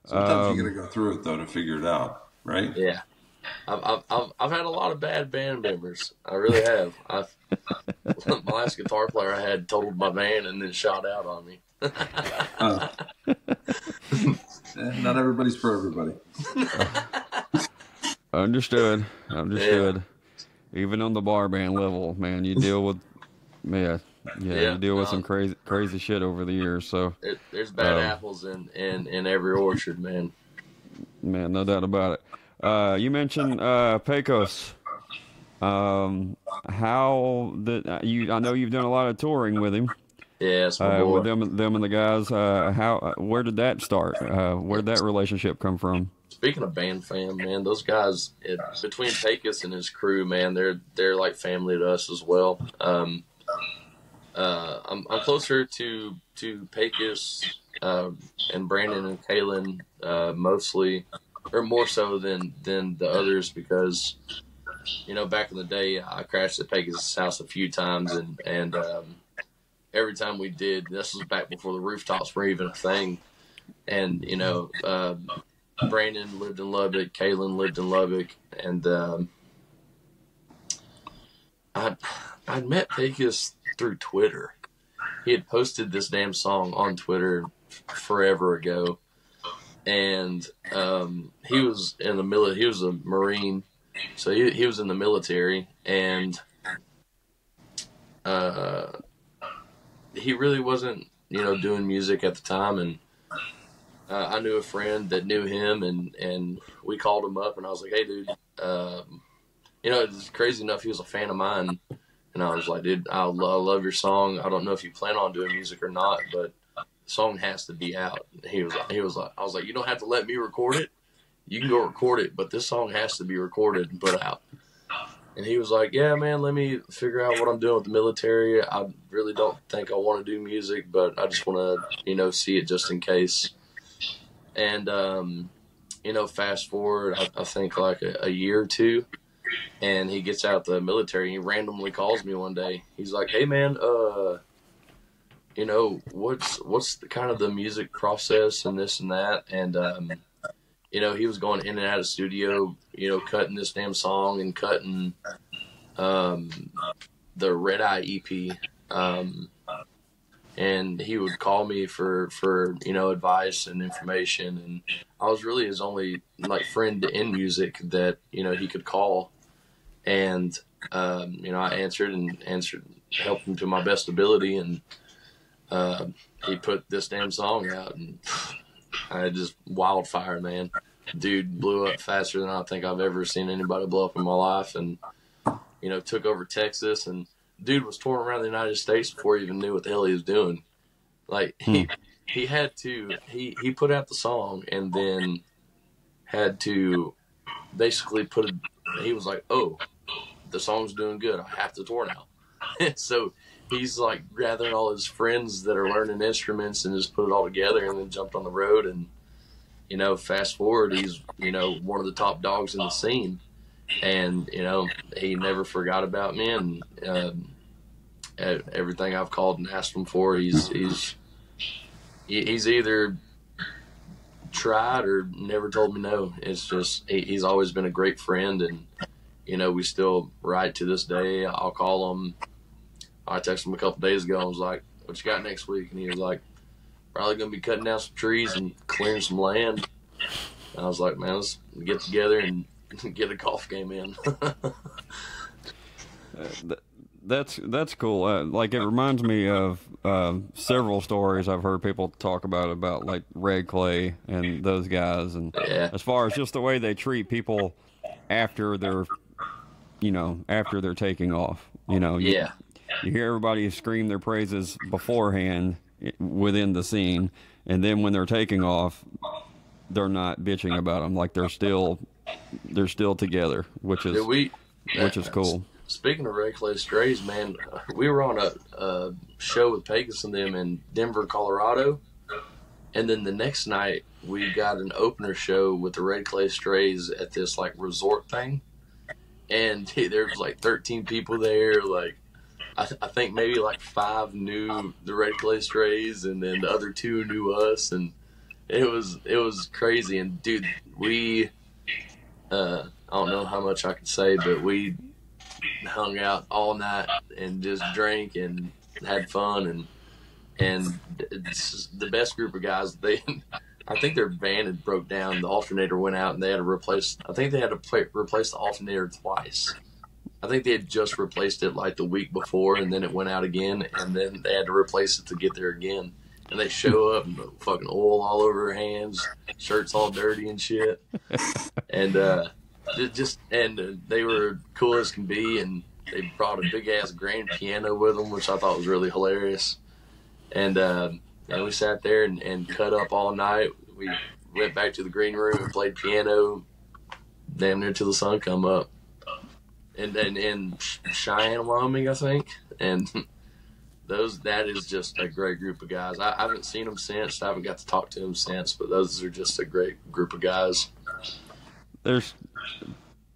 S3: Sometimes you got to go through it though to figure it out, right?
S2: Yeah. I've had a lot of bad band members. I really have. My last guitar player I had totaled my van and then shot out on me.
S3: Not everybody's for everybody.
S1: Understood.
S2: Yeah.
S1: Even on the bar band level, man, you deal with you deal with some crazy shit over the years. So
S2: there's bad apples in every orchard, man.
S1: Man, no doubt about it. You mentioned Pecos. How did I know you've done a lot of touring with him?
S2: Yeah, it's my boy.
S1: With them and the guys. Where did that start? Where did that relationship come from?
S2: Speaking of band fam, man, those guys between Pecos and his crew, man, they're like family to us as well. I'm closer to Pecos and Brandon and Kaylin mostly, or more so than the others, because back in the day I crashed at Pecos' house a few times, and every time we did, this was back before the rooftops were even a thing, and Brandon lived in Lubbock, Kaylin lived in Lubbock, and I'd met Pecos through Twitter. He had posted this damn song on Twitter forever ago, and he was in the military. He was a Marine, so he was in the military, and he really wasn't doing music at the time, and I knew a friend that knew him, and we called him up, and I was like, hey dude, it's crazy enough, he was a fan of mine, and I was like, dude, I love your song. I don't know if you plan on doing music or not, but the song has to be out. He was like, I was like, you don't have to let me record it. You can go record it, but this song has to be recorded and put out. And he was like, yeah, man, let me figure out what I'm doing with the military. I really don't think I want to do music, but I just want to, see it just in case. And, fast forward, I think like a year or two, and he gets out the military. He randomly calls me one day. He's like, hey, man, what's the kind of the music process and this and that? And, he was going in and out of studio, cutting this damn song and cutting the Red Eye EP. And he would call me for advice and information, and I was really his only like friend in music that he could call, and I answered, helped him to my best ability, and he put this damn song out, and I just wildfire, man. Dude blew up faster than I think I've ever seen anybody blow up in my life, and took over Texas, and dude was touring around the United States before he even knew what the hell he was doing. Like he put out the song and then had to basically he was like, oh, the song's doing good, I have to tour now. And so he's like gathering all his friends that are learning instruments and just put it all together and then jumped on the road, and fast forward, he's one of the top dogs in the scene, and he never forgot about me, and everything I've called and asked him for, he's either tried or never told me no. It's just he's always been a great friend, and we still write to this day. I'll call him. I texted him a couple days ago and was like, what you got next week? And he was like, probably gonna be cutting down some trees and clearing some land. And I was like, man, let's get together and get a golf game in.
S1: That's cool. Like, it reminds me of several stories I've heard people talk about like Red Clay and those guys, and as far as just the way they treat people after they're taking off. You hear everybody scream their praises beforehand within the scene, and then when they're taking off, they're not bitching about them. Like, they're still together, which is cool.
S2: Speaking of Red Clay Strays, man, we were on a show with Pegasus and them in Denver, Colorado, and then the next night we got an opener show with the Red Clay Strays at this like resort thing, and there was like 13 people there. Like, I think maybe like 5 knew the Red Clay Strays, and then the other 2 knew us, and it was crazy. And dude, we I don't know how much I can say, but we hung out all night and just drank and had fun, and it's the best group of guys. I think their van had broke down. The alternator went out, and they had to replace. I think they had to replace the alternator twice. I think they had just replaced it like the week before, and then it went out again, and then they had to replace it to get there again. And they show up and fucking oil all over their hands, shirts all dirty and shit, and they were cool as can be, and they brought a big ass grand piano with them, which I thought was really hilarious. And we sat there and cut up all night. We went back to the green room and played piano damn near till the sun come up. And then in Cheyenne, Wyoming, I think. And that is just a great group of guys. I haven't seen them since. I haven't got to talk to them since, but those are just a great group of guys.
S1: There's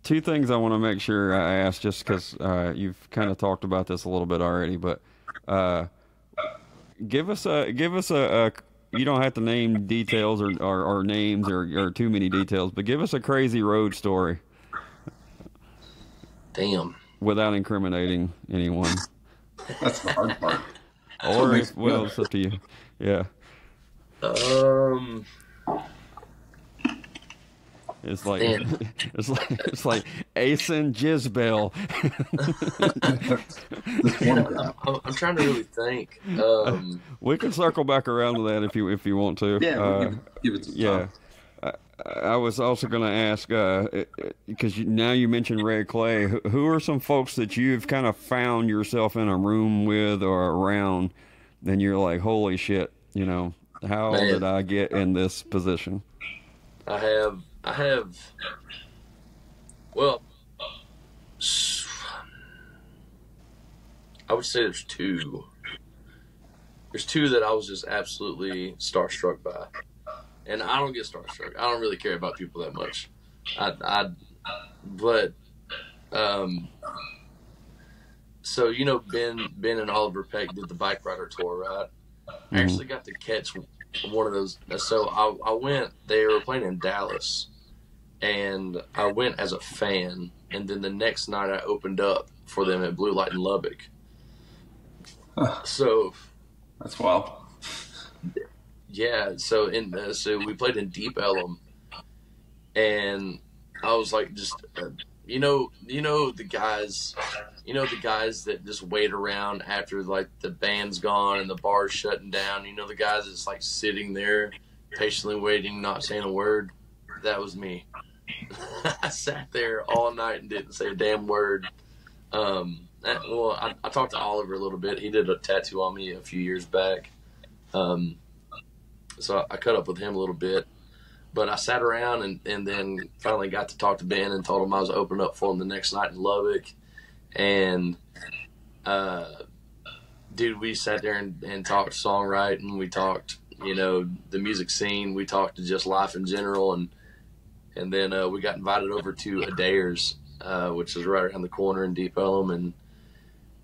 S1: 2 things I want to make sure I ask, just because you've kind of talked about this a little bit already, but give us a you don't have to name details or names or too many details, but give us a crazy road story.
S2: Damn.
S1: Without incriminating anyone.
S3: That's the hard part.
S1: Or it's up to you. Yeah. It's like it's like Ace and Jizbel.
S2: I'm trying to really think.
S1: We can circle back around to that if you want to.
S3: Yeah, give it some time.
S1: I was also going to ask, because now you mentioned Red Clay, who are some folks that you've kind of found yourself in a room with or around, and you're like, holy shit, how did I get in this position?
S2: I have, well, I would say there's 2. There's 2 that I was just absolutely starstruck by. And I don't get starstruck. I don't really care about people that much. So Ben and Oliver Peck did the bike rider tour, right? I actually got to catch one of those. So I went. They were playing in Dallas, and I went as a fan. And then the next night I opened up for them at Blue Light in Lubbock. So
S3: That's wild.
S2: yeah, so so we played in Deep Ellum, and I was like, just the guys that just wait around after like the band's gone and the bar's shutting down. The guys that's like sitting there patiently waiting, not saying a word. That was me. I sat there all night and didn't say a damn word. I talked to Oliver a little bit. He did a tattoo on me a few years back. So I cut up with him a little bit. But I sat around and then finally got to talk to Ben and told him I was opening up for him the next night in Lubbock. And, dude, we sat there and talked songwriting. We talked, the music scene. We talked to just life in general. And then we got invited over to Adair's, which is right around the corner in Deep Ellum.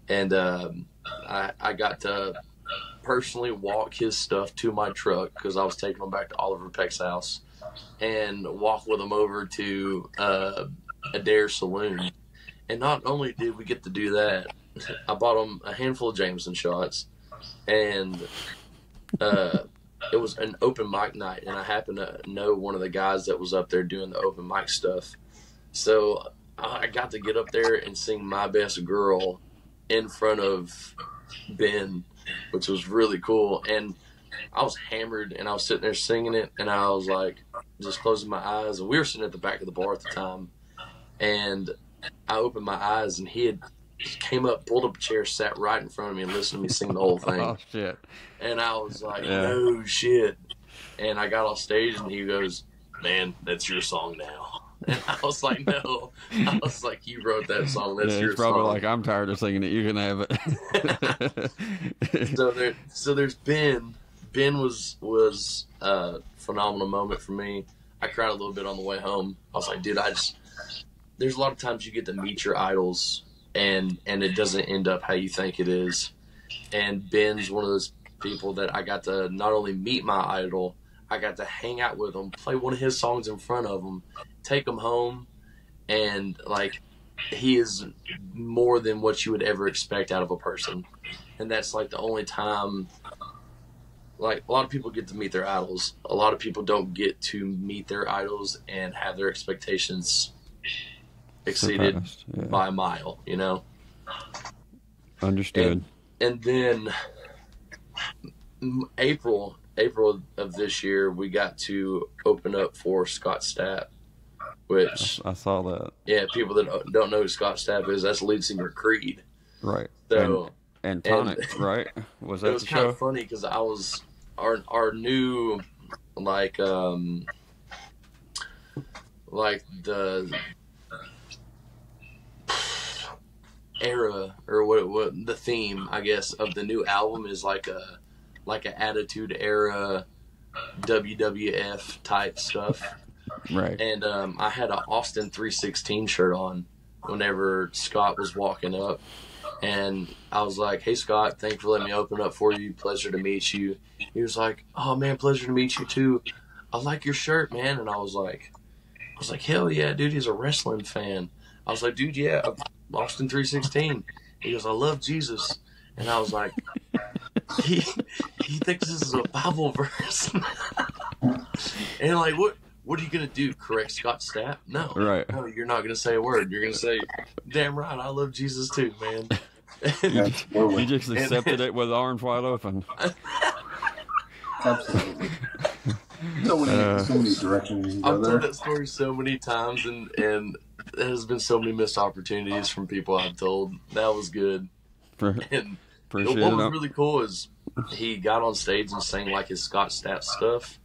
S2: And I got to personally walk his stuff to my truck because I was taking him back to Oliver Peck's house, and walk with him over to Adair Saloon. And not only did we get to do that, I bought him a handful of Jameson shots, and it was an open mic night, and I happened to know one of the guys that was up there doing the open mic stuff. So I got to get up there and sing My Best Girl in front of Ben, which was really cool. And I was hammered, and I was sitting there singing it, and I was like just closing my eyes, and we were sitting at the back of the bar at the time, and I opened my eyes, and he had came up, pulled up a chair, sat right in front of me, and listened to me sing the whole thing.
S1: Oh, shit.
S2: And I was like, no shit. And I got off stage, and he goes, man, that's your song now. And I was like, no. I was like, you wrote that song. That's your
S1: He's probably
S2: song.
S1: like, I'm tired of singing it. You can have it.
S2: So there's Ben. Ben was a phenomenal moment for me. I cried a little bit on the way home. I was like, dude, there's a lot of times you get to meet your idols, and it doesn't end up how you think it is. And Ben's one of those people that I got to not only meet my idol, I got to hang out with him, play one of his songs in front of him, take him home, and like, he is more than what you would ever expect out of a person. And that's like the only time, like, a lot of people get to meet their idols. A lot of people don't get to meet their idols and have their expectations exceeded by a mile,
S1: Understood.
S2: And then April of this year, we got to open up for Scott Stapp, which
S1: I saw that.
S2: Yeah, people that don't know who Scott Stapp is, that's lead singer Creed.
S1: Right.
S2: So
S1: and Tonic, right? Was that
S2: it was
S1: the
S2: kind
S1: show?
S2: of funny because I was our new like the era, or what the theme, I guess, of the new album is like an Attitude Era WWF type stuff.
S1: Right.
S2: And I had an Austin 316 shirt on whenever Scott was walking up, and I was like, hey Scott, thank you for letting me open up for you, pleasure to meet you. He was like, oh man, pleasure to meet you too, I like your shirt, man. And I was like, hell yeah, dude, he's a wrestling fan. I was like, dude, yeah, Austin 316. He goes, I love Jesus. And I was like, he thinks this is a Bible verse. And like, what are you going to do? Correct Scott Stapp? No.
S1: Right.
S2: No, you're not going to say a word. You're going to say, damn right, I love Jesus too, man.
S1: You just accepted it with arms wide open.
S3: Absolutely. So many directions you can go
S2: I've
S3: there.
S2: told that story so many times, and there has been so many missed opportunities from people I've told. That was good. And
S1: Appreciate
S2: what
S1: it.
S2: was really cool is he got on stage and sang like his Scott Stapp stuff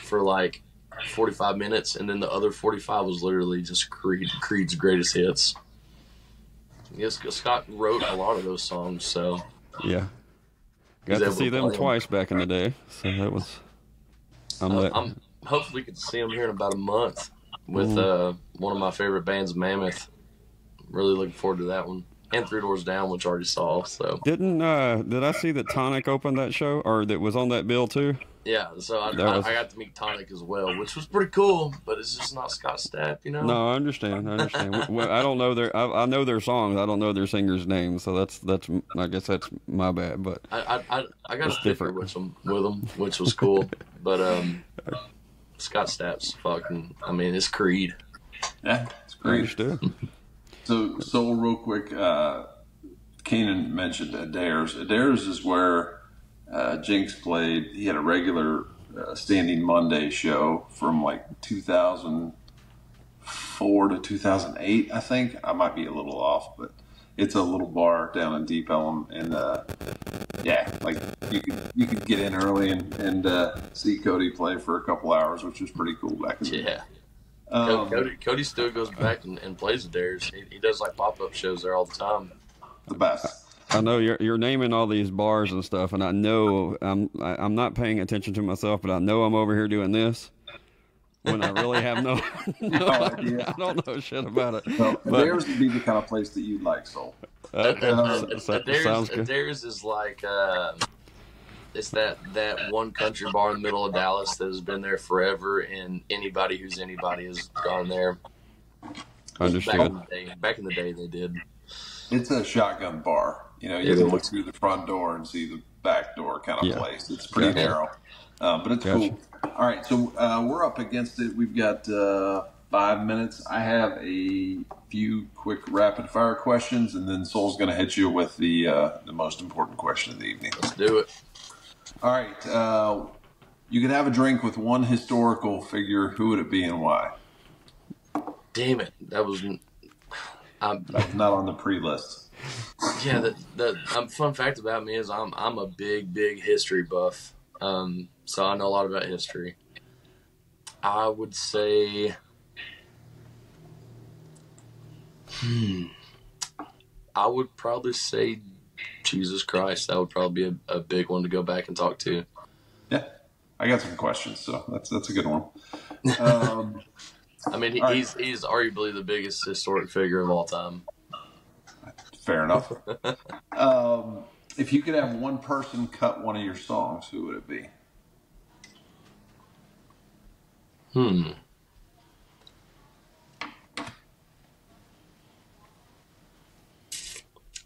S2: for like 45 minutes, and then the other 45 was literally just Creed's greatest hits. Yes, Scott wrote a lot of those songs, so
S1: Yeah. Got to see them twice back in the day, so that was.
S2: I'm hopefully could see him here in about a month with one of my favorite bands, Mammoth. Really looking forward to that one. and Three Doors Down, which I already saw. So
S1: did I see that Tonic opened that show, or that was on that bill too?
S2: yeah, so I
S1: was...
S2: I got to meet Tonic as well, which was pretty cool. But it's just not Scott Stapp, you know.
S1: No, I understand. Well, I don't know I know their songs. I don't know their singers' names, so that's. I guess that's my bad. But
S2: I got a sticker with them, which was cool. But Scott Stapp's fucking. I mean, it's Creed.
S3: Yeah, it's great.
S1: Understood.
S3: So, Soul, real quick, Canaan mentioned Adair's. Adair's is where Jinx played. He had a regular Standing Monday show from like 2004 to 2008, I think. I might be a little off, but it's a little bar down in Deep Ellum, and yeah, like you could get in early and see Cody play for a couple hours, which was pretty cool back in the day.
S2: Cody still goes back and plays with theirs. He does like pop-up shows there all the time.
S3: The best.
S1: I know you're naming all these bars and stuff, and I know I'm not paying attention to myself, but I know I'm over here doing this when I really have no idea. I don't know shit about it.
S3: Well, theirs would be the kind of place that you'd like, Soul.
S1: Sounds good.
S2: Theirs is like it's that one country bar in the middle of Dallas that has been there forever, and anybody who's anybody has gone there.
S1: Understood.
S2: Back in the day, they did.
S3: It's a shotgun bar. You know, you can look through the front door and see the back door kind of place. It's pretty narrow, but it's cool. All right, so we're up against it. We've got 5 minutes. I have a few quick rapid fire questions, and then Soul's going to hit you with the most important question of the evening.
S2: Let's do it.
S3: All right, you could have a drink with one historical figure. Who would it be and why?
S2: Damn it, that was
S3: not on the pre-list.
S2: Yeah, the fun fact about me is I'm a big history buff. So I know a lot about history. I would say, I would probably say Jesus Christ. That would probably be a big one to go back and talk to.
S3: Yeah, I got some questions, so that's a good one.
S2: I mean, he's arguably the biggest historic figure of all time.
S3: Fair enough. If you could have one person cut one of your songs, who would it be?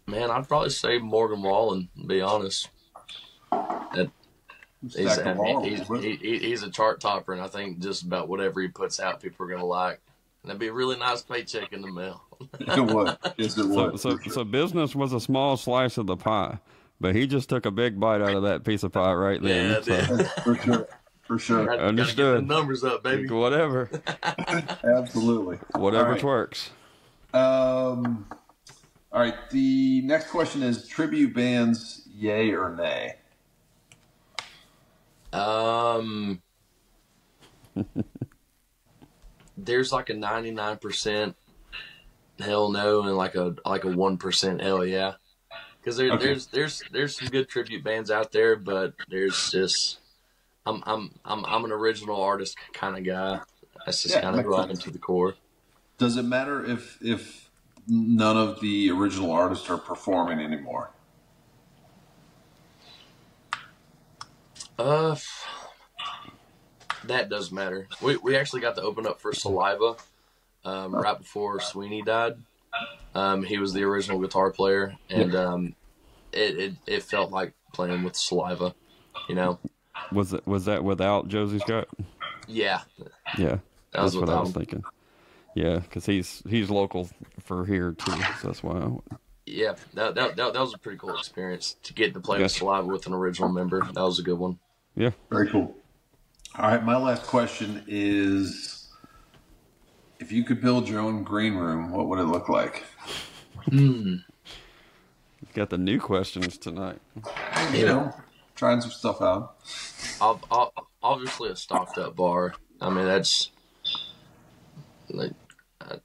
S2: Man, I'd probably say Morgan Wallen, to be honest. He's a chart topper, and I think just about whatever he puts out, people are going to like. And that'd be a really nice paycheck in the mail.
S3: It would. Yes, it would.
S1: So business was a small slice of the pie, but he just took a big bite out of that piece of pie right then.
S2: Yeah,
S3: For sure.
S1: Understood.
S2: Get the numbers up, baby.
S1: Whatever.
S3: Absolutely.
S1: Whatever twerks.
S3: All right. The next question is tribute bands, yay or nay?
S2: There's like a 99% hell no and like a 1% hell yeah. Because there's some good tribute bands out there, but there's just I'm an original artist kind of guy. That's just kind of who I am to the core.
S3: Does it matter if none of the original artists are performing anymore?
S2: That does matter. We actually got to open up for Saliva right before Sweeney died. He was the original guitar player, and it felt like playing with Saliva, you know.
S1: Was that without Josie Scott?
S2: Yeah.
S1: Yeah, that's what I was thinking. Yeah, because he's local for here too, so that's why.
S2: Yeah, that was a pretty cool experience to get to play with Saliva with an original member. That was a good one.
S1: Yeah,
S3: very cool. All right, my last question is: if you could build your own green room, what would it look like?
S1: You've got the new questions tonight.
S3: You know, trying some stuff out.
S2: Obviously, a stocked up bar. I mean, that's like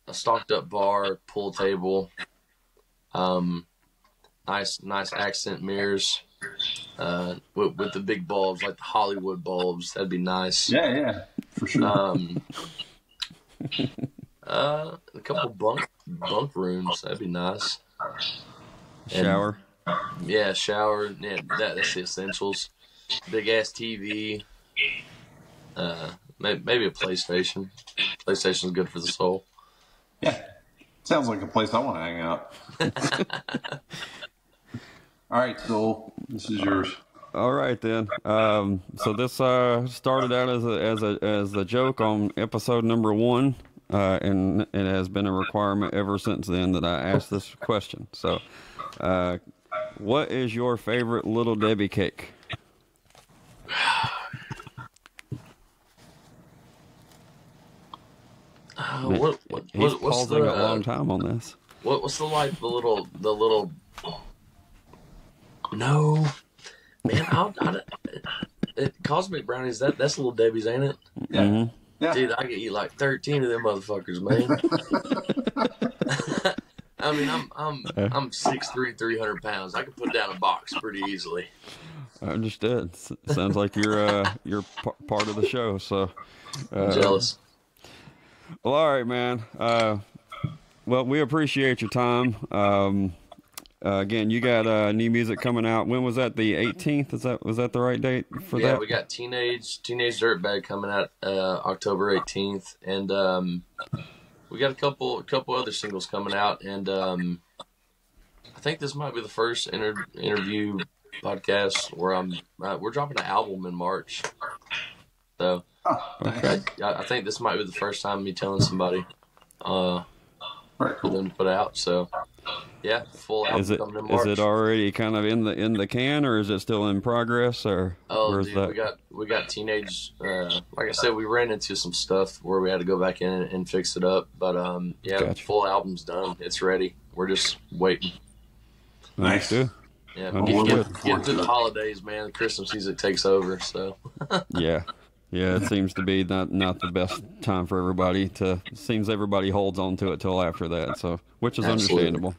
S2: a stocked up bar, pool table, nice accent mirrors, with the big bulbs, like the Hollywood bulbs. That'd be nice.
S3: Yeah, for sure.
S2: A couple bunk rooms. That'd be nice.
S1: Shower.
S2: Yeah, shower. Yeah, that's the essentials. Big ass TV. Maybe a PlayStation. PlayStation's good for the soul.
S3: Yeah. Sounds like a place I want to hang out. All right, Soule, this is yours.
S1: All right then. So this started out as a joke on episode number 1, and it has been a requirement ever since then that I ask this question. So, what is your favorite Little Debbie cake?
S2: What's
S1: Pausing
S2: the
S1: a long time on this.
S2: what's the little? No, man. Cosmic brownies. That's Little Debbie's, ain't it?
S3: Yeah.
S1: Mm-hmm.
S3: Yeah.
S2: Dude, I could eat like 13 of them motherfuckers, man. I mean, I'm 6'3", 300 pounds. I could put down a box pretty easily.
S1: I understood. Sounds like you're part of the show. So
S2: I'm jealous.
S1: Well, all right, man. Well, we appreciate your time. Again, you got new music coming out. When was that? The 18th? Was that the right date for that?
S2: Yeah, we got Teenage Dirtbag coming out October 18th, and we got a couple other singles coming out, and I think this might be the first interview podcast where we're dropping an album in March. So
S1: Okay.
S2: I think this might be the first time me telling somebody
S3: Very
S2: for
S3: cool.
S2: them to put out. So yeah, full album
S1: Is it
S2: coming in March.
S1: already kind of in the can, or is it still in progress, or
S2: Oh,
S1: where's
S2: dude,
S1: that?
S2: we got Teenage. Like I said, we ran into some stuff where we had to go back in and fix it up. But yeah,
S1: Gotcha.
S2: the full album's done. It's ready. We're just waiting.
S3: Nice.
S1: Too.
S2: Yeah,
S1: Oh,
S3: we're
S2: get
S3: looking forward
S2: through
S3: to
S2: the
S3: it.
S2: holidays, man. The Christmas music takes over. So
S1: Yeah. Yeah, it seems to be not the best time for everybody. Seems everybody holds on to it till after that, so which is
S2: Absolutely.
S1: understandable.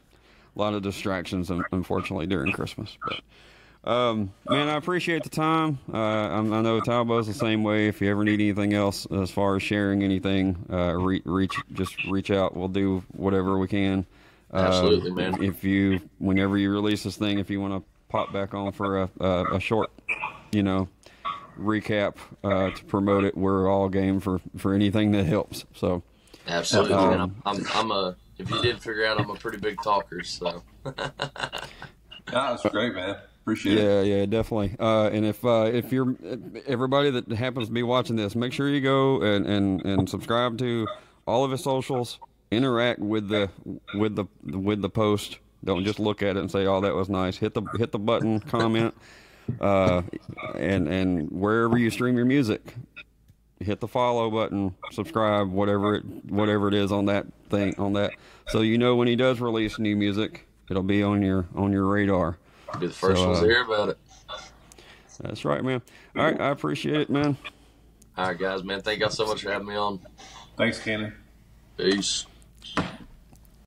S1: A lot of distractions, unfortunately, during Christmas. But man, I appreciate the time. I know Talbo's the same way. If you ever need anything else as far as sharing anything, reach out. We'll do whatever we can.
S2: Absolutely, man.
S1: Whenever you release this thing, if you want to pop back on for a short, recap to promote it, we're all game for anything that helps. So
S2: absolutely, man. I'm if you didn't figure out, I'm a pretty big talker. So
S3: Yeah, that's great, man. Appreciate it.
S1: yeah, definitely. And if you're everybody that happens to be watching this, make sure you go and subscribe to all of his socials. Interact with the post. Don't just look at it and say, "Oh, that was nice." Hit the button, comment, and wherever you stream your music, hit the follow button, subscribe, whatever it is on that, so when he does release new music, it'll be on your radar.
S2: be the first ones to hear about it.
S1: That's right, man. All right, I appreciate it, man.
S2: All right, guys, man. Thank y'all so much for having me on.
S3: Thanks, Canaan.
S2: Peace.